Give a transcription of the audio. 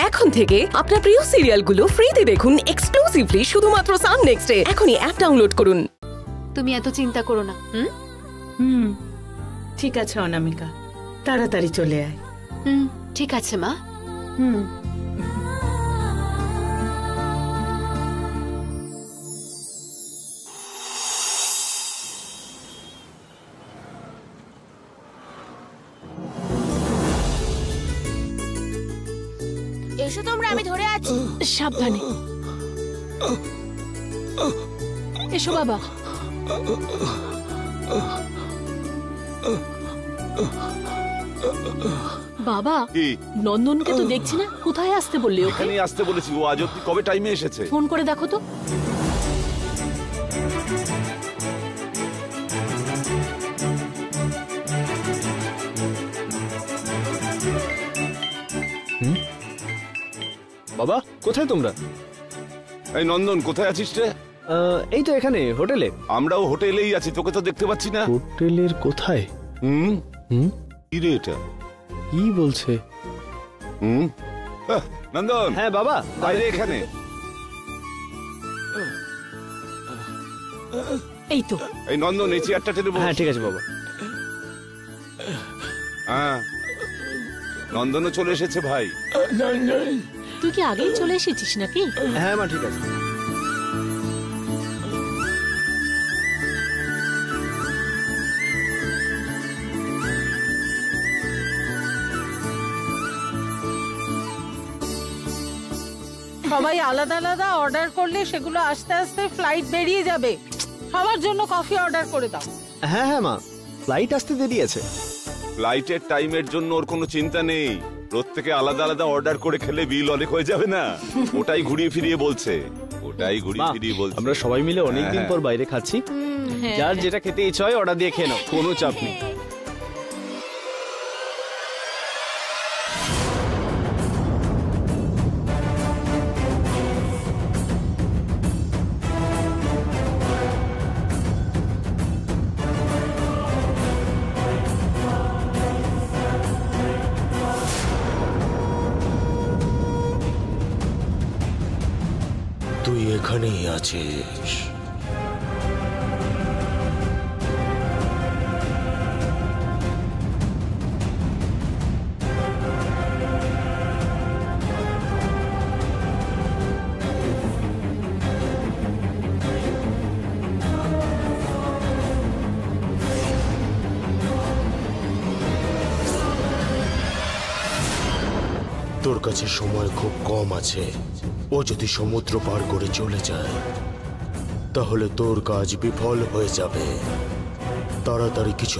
এখন থেকে আপনার প্রিয় সিরিয়ালগুলো ফ্রিতে দেখুন এক্সক্লুসিভলি শুধুমাত্র সান নেক্সটে। এখনই অ্যাপ ডাউনলোড করুন। তুমি এত চিন্তা করো না। ঠিক আছে অনামিকা, তাড়াতাড়ি চলে আয়। ঠিক আছে মা। এসো তোমরা, আমি ধরে আছি। সাবধানে এসো বাবা। বাবা, নন্দনকে তো দেখছি না, কোথায় আসতে বললে? ওখানে আসতে বলেছি, ও আজ অব্দি কবে টাইমে এসেছে? ফোন করে দেখো তো। বাবা, কোথায় তোমরা? এই নন্দন, কোথায় আছিস রে? এই তো এখানে, হোটেলে। আমরাও হোটেলেই আছি, তোকে তো দেখতে পাচ্ছি না। হোটেলের কোথায়? কি রে এটা? কি বলছে? নন্দন। হ্যাঁ বাবা, বাইরে এখানে। এই তো। এই নন্দন, এই চেয়ারটা টেনে বস। হ্যাঁ ঠিক আছে বাবা। হ্যাঁ, নন্দনও চলে এসেছে ভাই। তুই কি আগেই চলে এসেছিস নাকি? হ্যাঁ মা, ঠিক আছে। সবাই আলাদা আলাদা অর্ডার করলে সেগুলো আস্তে আস্তে ফ্লাইট বেরিয়ে যাবে। খাওয়ার জন্য কফি অর্ডার করে দাও। হ্যাঁ হ্যাঁ মা, ফ্লাইট আসতে দেরি আছে। ফ্লাইটের টাইমের জন্য ওর কোনো চিন্তা নেই। প্রত্যেকে আলাদা আলাদা অর্ডার করে খেলে বিল অনেক হয়ে যাবে না? ওটাই ঘুরিয়ে ফিরিয়ে বলছে। আমরা সবাই মিলে অনেকদিন পর বাইরে খাচ্ছি। যার যেটা খেতে ইচ্ছা হয় অর্ডার দিয়ে খেয়ে নাও, কোনো চাপ নেই। তুই এখানেই আছিস। তোর কাছে সময় খুব কম আছে। ও যদি সমুদ্র পার করে চলে যায় তাহলে তোর কাজ বিফল হয়ে যাবে। তাড়াতাড়ি কিছু